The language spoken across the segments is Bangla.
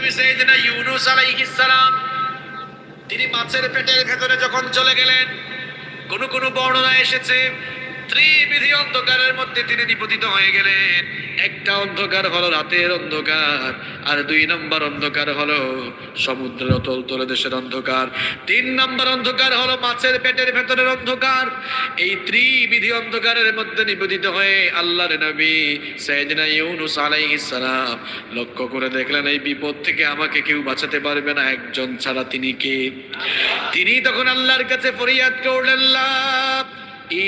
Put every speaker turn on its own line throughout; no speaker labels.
নবী সাইয়েদনা ইউনূস আলাইহিস সালাম তিনি মাছের পেটের ভেতরে যখন চলে গেলেন, কোন বর্ণনা এসেছে ত্রিবিধি অন্ধকারের মধ্যে তিনি নিপতিত হয়ে গেলেন। একটা অন্ধকার হলো রাতের অন্ধকার, আর 2 নম্বর অন্ধকার হলো সমুদ্রের অতল তলদেশের অন্ধকার, 3 নম্বর অন্ধকার হলো মাছের পেটের ভেতরের অন্ধকার। এই ত্রিবিধি অন্ধকারের মধ্যে নিপতিত হয়ে আল্লাহর নবী সাইয়েদনা ইউনূস আলাইহিস সালাম লক্ষ্য করে দেখলেন এই বিপদ থেকে আমাকে কেউ বাঁচাতে পারবে না, একজন ছাড়া। তিনি কে? তিনি তখন আল্লাহর কাছে ফরিয়াদ করলেন, লা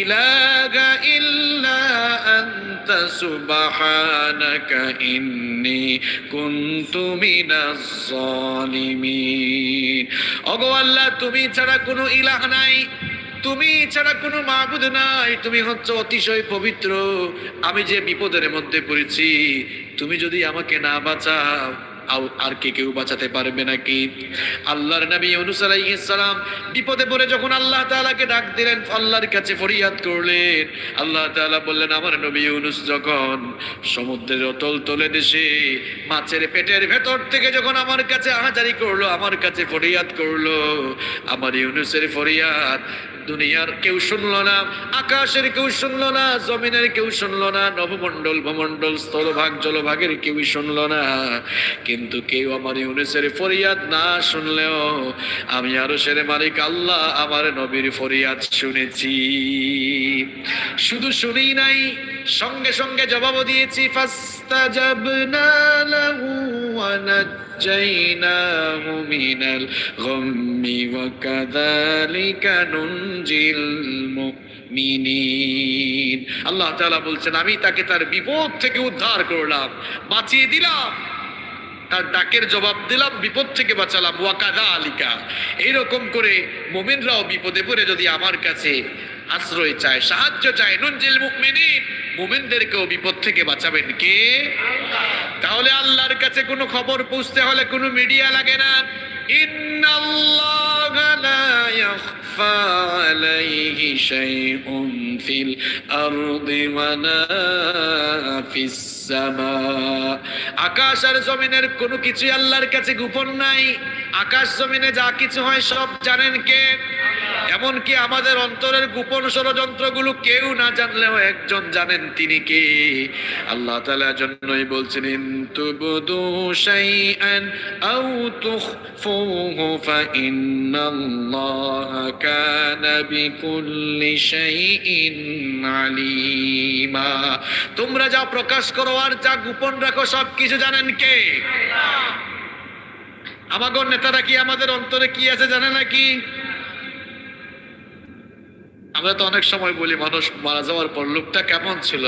ইলাহা ইল্লা আনতা সুবহানাকা ইন্নী কুনতু মিনাজ জালিমিন। ওগো আল্লাহ, তুমি ছাড়া কোনো ইলাহ নাই, তুমি ছাড়া কোনো মাবুদ নাই, তুমি হচ্ছে অতিশয় পবিত্র। আমি যে বিপদের মধ্যে পড়েছি, তুমি যদি আমাকে না বাঁচাও আর কেউ বাঁচাতে পারবে নাকি? আল্লাহর নবী ইউনূস আলাইহিস সালাম বিপদে পড়ে যখন আল্লাহ তাআলাকে ডাক দিলেন, আল্লাহর কাছে ফরিয়াদ করলেন, আল্লাহ তাআলা বললেন, আমার নবী ইউনূস যখন সমুদ্রের অতল তলে দেশে মাছের পেটের ভেতর থেকে যখন আমার কাছে আহাজারি করলো, আমার কাছে ফরিয়াদ করলো, আমার ইউনূসের ফরিয়াদ দুনিয়ার কেউ শুনলো না, আকাশের কেউ শুনলো না, জমিনের কেউ শুনলো না, নবমণ্ডল ভূমণ্ডল স্থলভাগ জলভাগের কেউই শুনলো না। কিন্তু কেউ আমার ইউনূসের ফরিয়াদ না শুনলেও আমি আরশের মালিক আল্লাহ আমার নবীর ফরিয়াদ শুনেছি। শুধু শুনেই নাই, সঙ্গে সঙ্গে জবাবও দিয়েছি। ফাস্তাজাবনা লাহু ওয়া নাজ্জাইনাহু মিনাল গাম্মি ওয়া কাযালিকা নুনজিল মুমিনিন। আল্লাহ তাআলা বলছেন, আমি তাকে তার বিপদ থেকে উদ্ধার করলাম, বাঁচিয়ে দিলাম, তার ডাকের জবাব দিলাম, বিপদ থেকে বাঁচালাম। ওয়া কাযালিকা, এইরকম করে মুমিনরাও বিপদে পড়ে যদি আমার কাছে আশ্রয় চায়, সাহায্য চায়, নুনজিল মুমিনিন, মুমিনদেরকেও বিপদ থেকে বাঁচাবেন কে? তাহলে আল্লাহর কাছে কোনো খবর পৌঁছতে হলে কোনো মিডিয়া লাগে না। ইন্নাল্লাহা লা ইয়াখফা আলাইহি শাইউন ফিল আরদি ওয়ালা ফিস সামা। আকাশ আর জমিনের কোনো কিছুই আল্লাহর কাছে গোপন নাই। আকাশ জমিনে যা কিছু হয় সব জানেন কে? এমনকি আমাদের অন্তরের গোপন ষড়যন্ত্রগুলো কেউ না জানলেও একজন জানেন, তিনি কে? আল্লাহ তাআলা জন্যই বলছেন, ইন তুবদু শাইআন আও তুখফুহু ফাইন্নাল্লাহা কানা বিকুল্লি শাইইন আলিমা। তোমরা যা প্রকাশ করো আর যা গোপন রাখো সব কিছু জানেন কে? আমাদের নেতারা কি আমাদের অন্তরে কি আছে জানে নাকি? আমরা তো অনেক সময় বলি, মানুষ মারা যাওয়ার পর লোকটা কেমন ছিল,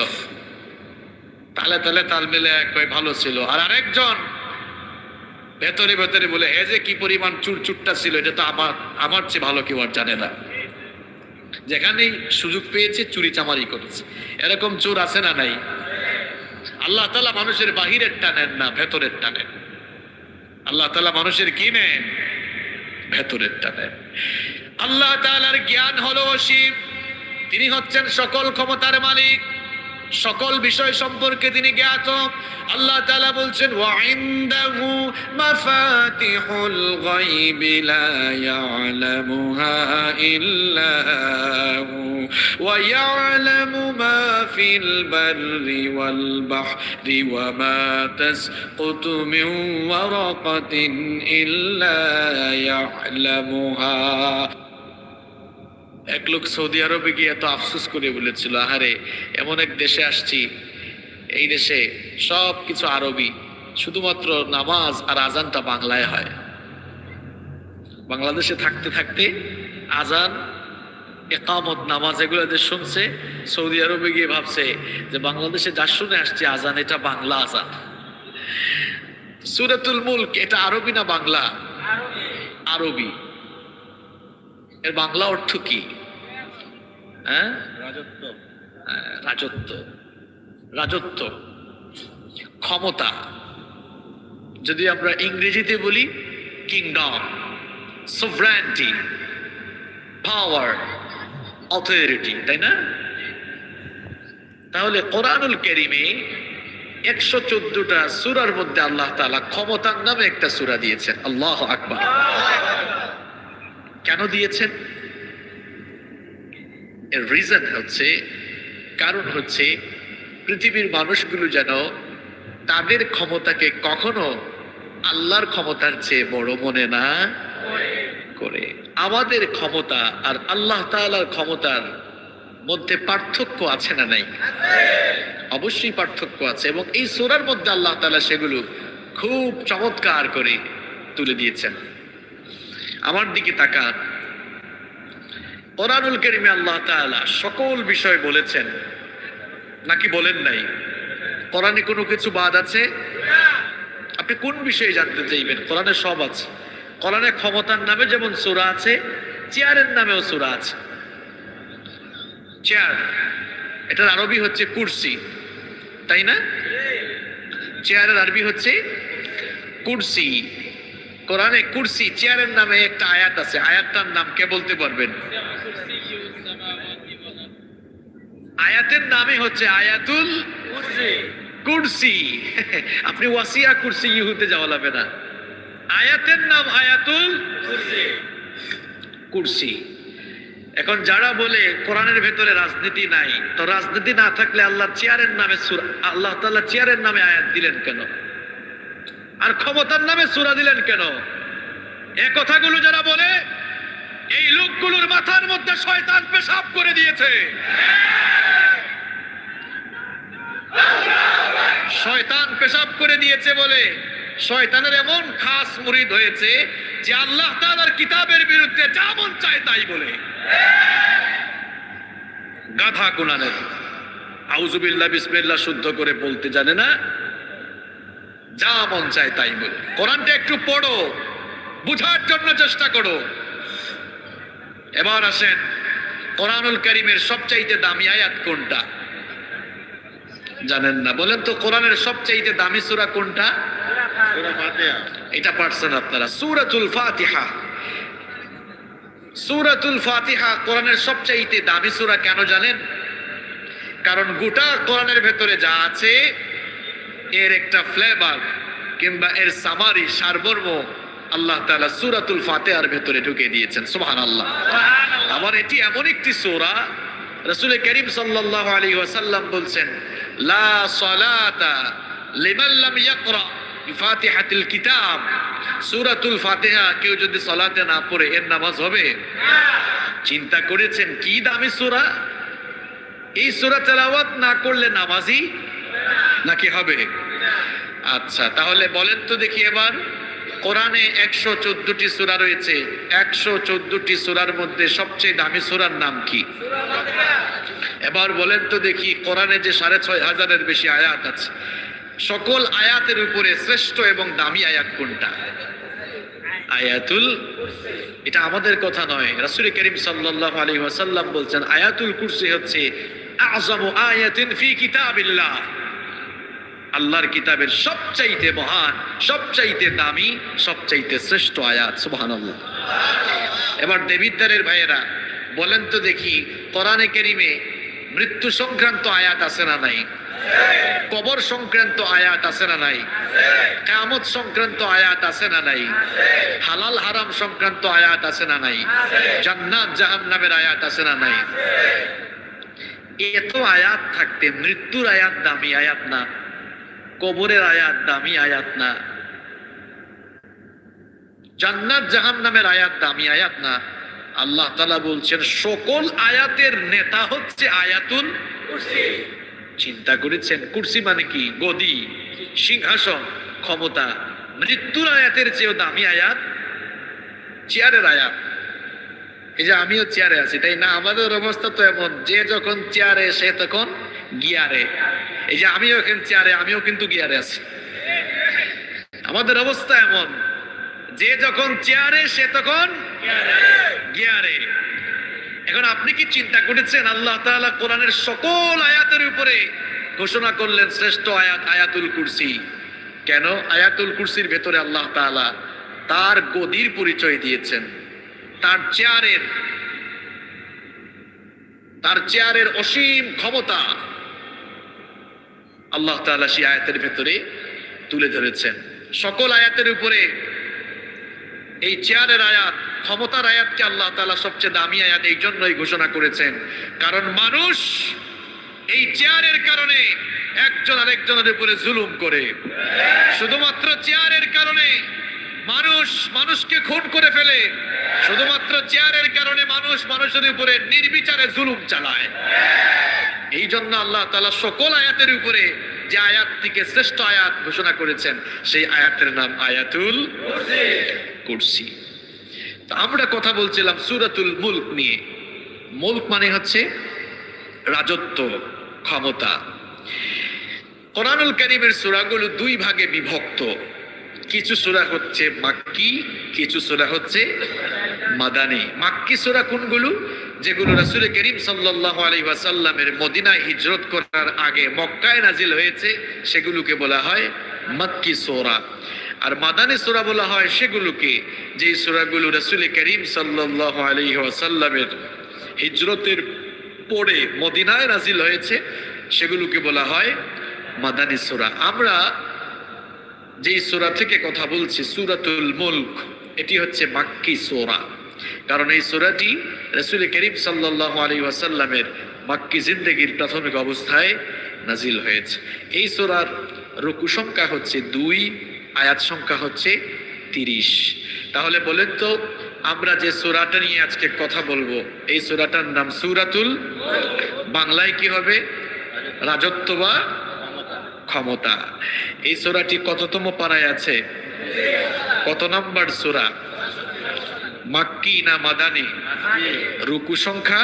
তালে তালে তাল মিলে কয় ভালো ছিল, আর আরেকজন ভেতরে ভেতরে বলে এ যে কি পরিমাণ চুরচুট্টা ছিল, এটা তো আমার চেয়ে ভালো কেউ আর জানে না। যেখানেই সুযোগ পেয়েছে চুরি চামারি করেছে। এরকম চোর আছে না নাই? আল্লাহ তাআলা মানুষের বাহিরের টানেন না, ভেতরের টানেন। আল্লাহ তাআলা মানুষের কি নেন? ভেতরের টানেন। আল্লাহ তাআলার জ্ঞান হলো অসীম, তিনি হচ্ছেন সকল ক্ষমতার মালিক, সকল বিষয় সম্পর্কে তিনি জ্ঞাত। আল্লাহ তাআলা বলছেন, ওয়া ইনদাহু মাফাতিহুল গায়বি লা ইয়ালামুহা ইল্লা হু ওয়া ইয়ালামু মা ফিল বাররি ওয়াল বাহরি ওয়া মা তাসকুতু মিন ওয়ারাকাতিন ইল্লা ইয়ালামুহা। এক লোক সৌদি আরবে গিয়ে এত আফসোস করে বলেছিল, আহারে এমন এক দেশে আসছি, এই দেশে সব কিছু আরবি, শুধুমাত্র নামাজ আর আজানটা বাংলায় হয়। বাংলাদেশে থাকতে থাকতে আজান, একামত, নামাজ এগুলো যে শুনছে, সৌদি আরবে গিয়ে ভাবছে যে বাংলাদেশে যা শুনে আসছে আজান, এটা বাংলা আজান। সূরাতুল মুলক এটা আরবি না বাংলা? আরবি। এর বাংলা অর্থ কি? রাজত্ব। রাজত্ব, রাজত্ব, ক্ষমতা। যদি আমরা ইংরেজিতে বলি কিংডম, সভরেনিটি, পাওয়ার, অথরিটি, তাই না? তাহলে কোরআনুল কারীমে 114টা সূরার মধ্যে আল্লাহ তাআলা ক্ষমতার নামে একটা সূরা দিয়েছেন। আল্লাহু আকবার। কেন দিয়েছেন? এর রিজন হচ্ছে, কারণ হচ্ছে পৃথিবীর মানুষগুলো যেন তাদের ক্ষমতাকে কখনো আল্লাহর ক্ষমতার চেয়ে বড় মনে না করে। আমাদের ক্ষমতা আর আল্লাহ তাআলার ক্ষমতার মধ্যে পার্থক্য আছে না নাই? অবশ্যই পার্থক্য আছে, এবং এই সূরার মধ্যে আল্লাহ তাআলা সেগুলো খুব চমৎকার করে তুলে দিয়েছেন। আমার দিকে তাকান, কোরআনুল কারীমে আল্লাহ তাআলা সকল বিষয় বলেছেন নাকি বলেন নাই? কোরআনে কোনো কিছু বাদ আছে? আপনি কোন বিষয়ে জানতে চাইবেন? কোরআনে সব আছে। কোরআনে ক্ষমতার নামে যেমন সূরা আছে, চেয়ারের নামেও সূরা আছে। চেয়ার, এটার আরবি হচ্ছে কুরসি, তাই না? চেয়ারের আরবি হচ্ছে কুরসি। কোরআনে কুরসি, চেয়ারের নামে একটা আয়াত আছে। আয়াতটার নাম কে বলতে পারবেন? আয়াতের নামে হচ্ছে আয়াতুল কুরসি। আপনি ওয়াসিয়া কুরসি ইহুতে যাওয়া লাগবে না, আয়াতের নাম আয়াতুল কুরসি। এখন যারা বলে কোরআনের ভেতরে রাজনীতি নাই, তো রাজনীতি না থাকলে আল্লাহ চেয়ারের নামে সূরা, আল্লাহ তাআলা চেয়ারের নামে আয়াত দিলেন কেন? আর ক্ষমতার নামে সূরা দিলেন কেন? এই কথাগুলো যারা বলে, এই লোকগুলোর মাথার মধ্যে শয়তান পেশাব করে দিয়েছে। শয়তান পেশাব করে দিয়েছে বলে শয়তানের এমন খাস মুরিদ হয়েছে যে আল্লাহ তাআলার কিতাবের বিরুদ্ধে যা মন চায় তাই বলে। গাধা কোরআনের আউযুবিল্লাহ বিসমিল্লাহ শুদ্ধ করে বলতে জানে না, যা মন চায় তাই বলে। কোরআনটা একটু পড়ো, বুঝার জন্য চেষ্টা করো। এবার আসেন, কোরআনুল কারীমের সবচাইতে দামি আয়াত কোনটা? জানেন না? বলেন তো, কোরআনের সবচাইতে দামি সূরা কোনটা? সূরা ফাতিহা। এটা পারছেন আপনারা? সূরাতুল ফাতিহা। সূরাতুল ফাতিহা কোরআনের সবচাইতে দামি সূরা। কেন জানেন? কারণ গোটা কোরআনের ভেতরে যা আছে এর একটা ফ্লেভার কিংবা এর সামারি, সারমর্ম আল্লাহ তাআলা সূরাতুল ফাতিহার ভেতরে ঢুকে দিয়েছেন। সুবহানাল্লাহ। আবার এটি এমন একটি সূরা, রাসূল করিম সাল্লাল্লাহু আলাইহি ওয়াসাল্লাম বলছেন, লা সালাতা লিমান লাম ইয়াকরা বিফাতিহাতিল কিতাব। সূরাতুল ফাতিহা কেউ যদি সালাতে না পড়ে এর নামাজ হবে? চিন্তা করেছেন কি দামি সূরা? এই সূরা তেলাওয়াত না করলে নামাজি নাকি হবে? আচ্ছা, তাহলে বলেন তো দেখি এবার, কোরআনে 114টি সূরা রয়েছে। 114টি সূরার মধ্যে সবচেয়ে দামি সূরার নাম কি? এবার বলেন তো দেখি, কোরআনে যে 6500-এর বেশি আয়াত আছে, সকল আয়াতের উপরে শ্রেষ্ঠ এবং দামি আয়াত কোনটা? আয়াতুল। এটা আমাদের কথা নয়, রাসূল করিম সাল্লাল্লাহু আলাইহি ওয়াসাল্লাম বলছেন আয়াতুল কুরসি হচ্ছে আযমু আয়াতিন ফি কিতাবিল্লাহ। আল্লাহর কিতাবের সবচাইতে মহান, সবচাইতে দামি, সবচাইতে শ্রেষ্ঠ আয়াত। সুবহানাল্লাহ। এবার দেবিদ্বারের ভাইয়েরা বলেন তো দেখি, কোরআনে কারীমে মৃত্যু সংক্রান্ত আয়াত আছে না নাই? কবর সংক্রান্ত আয়াত আছে না নাই? কিয়ামত সংক্রান্ত আয়াত আছে না নাই? হালাল হারাম সংক্রান্ত আয়াত আছে না নাই? জান্নাত জাহান্নামের আয়াত আছে না নাই? এত আয়াত থাকতে মৃত্যুর আয়াত দামি আয়াত না? কবরের আয়াত দামি আয়াত না? জান্নাত জাহান্নামের আয়াত দামি আয়াত না? আল্লাহ তাআলা বলছেন সকল আয়াতের নেতা হচ্ছে আয়াতুল কুরসি। চিন্তা করেছেন? কুরসি মানে কি? গদি, সিংহাসন, ক্ষমতা। মৃত্যুর আয়াতের চেয়েও দামি আয়াত চেয়ারের আয়াত। এই যে আমিও চেয়ারে আছি, তাই না? আমাদের অবস্থা তো এমন, যে যখন চেয়ারে সে তখন গিয়ারে। এই যে আমিও এখন চেয়ারে, আমিও কিন্তু গিয়ারে আছি। আমাদের অবস্থা এমন, যে যখন চেয়ারে সে তখন গিয়ারে। এখন আপনি কি চিন্তা করেছেন আল্লাহ তাআলা কোরআনের সকল আয়াতের উপরে ঘোষণা করলেন শ্রেষ্ঠ আয়াত আয়াতুল কুরসি? কেন? আয়াতুল কুরসির ভেতরে আল্লাহ তাআলা তার গদির পরিচয় দিয়েছেন, তার চেয়ারের অসীম ক্ষমতা, আল্লাহ তাআলা সেই আয়াতের ভেতরে তুলে ধরেছেন। সকল আয়াতের উপরে এই চেয়ারের আয়াত, ক্ষমতার আয়াতকে আল্লাহ তাআলা সবচেয়ে দামি আয়াত এই জন্যই ঘোষণা করেছেন, কারণ মানুষ এই চেয়ারের কারণে একজন আরেকজনের উপরে জুলুম করে। শুধুমাত্র চেয়ারের কারণে মানুষ মানুষকে খুন করে ফেলে। শুধুমাত্র চেয়ারের কারণে মানুষ মানুষের উপরে নির্বিচারে জুলুম চালায়। এই জন্য আল্লাহ তাআলা সকল আয়াতের উপরে যে আয়াতটিকে শ্রেষ্ঠ আয়াত ঘোষণা করেছেন, সেই আয়াতের নাম আয়াতুল কুরসি। তো আমরা কথা বলছিলাম সূরাতুল মুলক নিয়ে। মুলক মানে হচ্ছে রাজত্ব, ক্ষমতা। কোরআনুল কারীমের সূরাগুলো দুই ভাগে বিভক্ত। কিছু সূরা হচ্ছে মাক্কি, কিছু সূরা হচ্ছে মাদানী। মাক্কি সূরা কোনগুলো? যেগুলো রাসূল করিম সাল্লাল্লাহু আলাইহি ওয়াসাল্লামের মদিনায় হিজরত করার আগে মক্কায় নাজিল হয়েছে, সেগুলোকে বলা হয় মাক্কি সূরা। আর মাদানী সূরা বলা হয় সেগুলোকে যে সূরাগুলো রাসূল করিম সাল্লাল্লাহু আলাইহি ওয়াসাল্লামের হিজরতের পরে মদিনায় নাজিল হয়েছে, সেগুলোকে বলা হয় মাদানী সূরা। আমরা যেই সূরা থেকে কথা বলছি, সূরাতুল মুলক, এটি হচ্ছে মাক্কি সূরা। কারণ এই সূরাটি রাসূল করিম সাল্লাল্লাহু আলাইহি ওয়াসাল্লামের মাক্কি জিন্দেগীর প্রাথমিক অবস্থায় নাজিল হয়েছে। এই সূরার রুকু সংখ্যা হচ্ছে 2, আয়াত সংখ্যা হচ্ছে 30। তাহলে বলেন তো, আমরা যে সূরাটা নিয়ে আজকে কথা বলবো, এই সূরাটার নাম সূরাতুল মুলক। বাংলায় কি হবে? রাজত্ব বা ক্ষমতা। এই সূরাটি কততম পারায় আছে? কত নাম্বার সূরা? মাক্কি না মাদানী? রুকু সংখ্যা,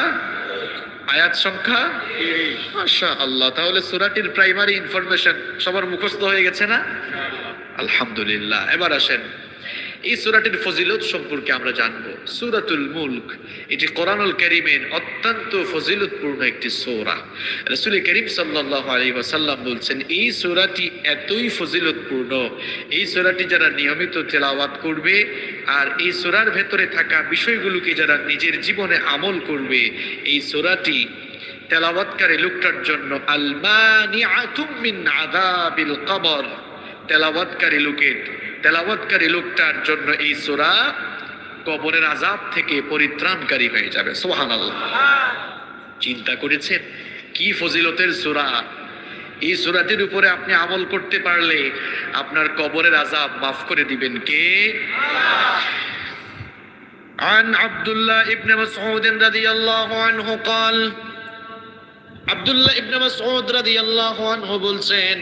আয়াত সংখ্যা 30। মাশাআল্লাহ, তাহলে সূরাটির প্রাইমারি ইনফরমেশন সবার মুখস্থ হয়ে গেছে না? আলহামদুলিল্লাহ। এবার আসেন এই সূরাটির ফজিলত সম্পর্কে আমরা জানবো। সূরাতুল মুলক এটি কোরআনুল কারীমের অত্যন্ত ফজিলতপূর্ণ একটি সূরা। রাসূল করিম সাল্লাল্লাহু আলাইহি ওয়াসাল্লাম বলছেন, এই সূরাটি এতই ফজিলতপূর্ণ, এই সূরাটি যারা নিয়মিত তেলাওয়াত করবে আর এই সূরার ভেতরে থাকা বিষয়গুলোকে যারা নিজের জীবনে আমল করবে, এই সূরাটি তেলাওয়াতকারী লোকটার জন্য আল মানিআতুম মিন আযাবিল কবর, তেলাওয়াতকারী লোকটার জন্য এই সূরা কবরের আযাব থেকে পরিত্রাণকারী হয়ে যাবে। সুবহানাল্লাহ। চিন্তা করেছেন কি ফজিলতের সূরা? এই সূরাটির উপরে আপনি আমল করতে পারলে আপনার কবরের আযাব মাফ করে দিবেন কে? عن عبد الله ابن مسعود رضي الله عنه قال, আব্দুল্লাহ ইবনে মাসউদ রাদিয়াল্লাহু আনহু বলছেন,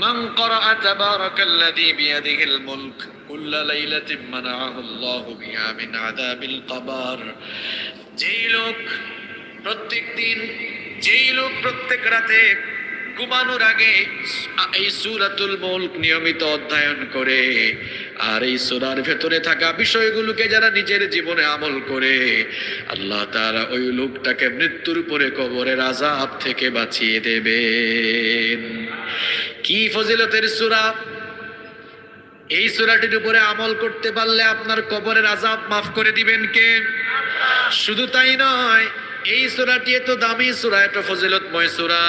মান ক্বারাআ তাবারাকাল্লাযী বিয়াদিহিল মুলক কুল্লা লাইলাতিন মানাআহু আল্লাহু বিহা মিন আযাবিল কবর। যেই লোক প্রত্যেক রাতে ঘুমানোর আগে এই সূরাতুল মুলক নিয়মিত অধ্যয়ন করে আর এই সূরার ভেতরে থাকা বিষয়গুলোকে যারা নিজের জীবনে আমল করে, আল্লাহ তাআলা ওই লোকটাকে মৃত্যুর পরে কবরের আযাব থেকে বাঁচিয়ে দেবেন। কি ফজিলতের সূরা! এই সূরাটির উপরে আমল করতে পারলে আপনার কবরের আযাব মাফ করে দিবেন কে? শুধু তাই নয়, এই সূরাটি এত দামি সূরা, এত ফজিলতময় সূরা,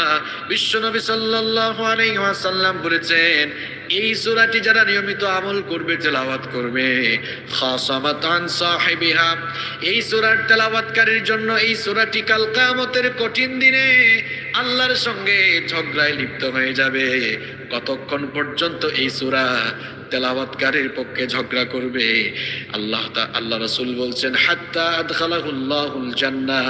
বিশ্বনবী সাল্লাল্লাহু আলাইহি ওয়াসাল্লাম বলেছেন, এই সূরাটি যারা নিয়মিত আমল করবে, তেলাওয়াত করবে, খাসামাতান সাহিবিহা, এই সূরার তেলাওয়াতকারীর জন্য এই সূরাটি কাল কিয়ামতের কঠিন দিনে আল্লাহর সঙ্গে ঝগড়ায় লিপ্ত হয়ে যাবে। কতক্ষণ পর্যন্ত এই সূরা তেলাওয়াতকারীর পক্ষে ঝগড়া করবে? আল্লাহ রাসূল বলছেন, হাত্তা আদখালাহুল্লাহুল জান্নাহ,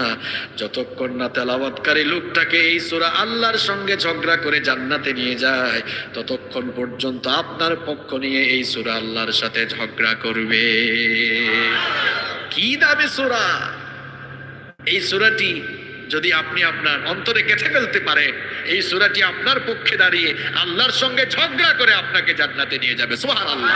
যতক্ষণ না তেলাওয়াতকারী লোকটাকে এই সূরা আল্লাহর সঙ্গে ঝগড়া করে জান্নাতে নিয়ে যায়, ততক্ষণ পর্যন্ত আপনার পক্ষ নিয়ে এই সূরা আল্লাহর সাথে ঝগড়া করবে। কি দামি সূরা! এই সূরাটি যদি আপনি আপনার অন্তরে গেঁথে ফেলতে পারেন, এই সূরাটি আপনার পক্ষে দাঁড়িয়ে আল্লাহর সঙ্গে ঝগড়া করে আপনাকে জান্নাতে নিয়ে যাবে। সুবহানাল্লাহ।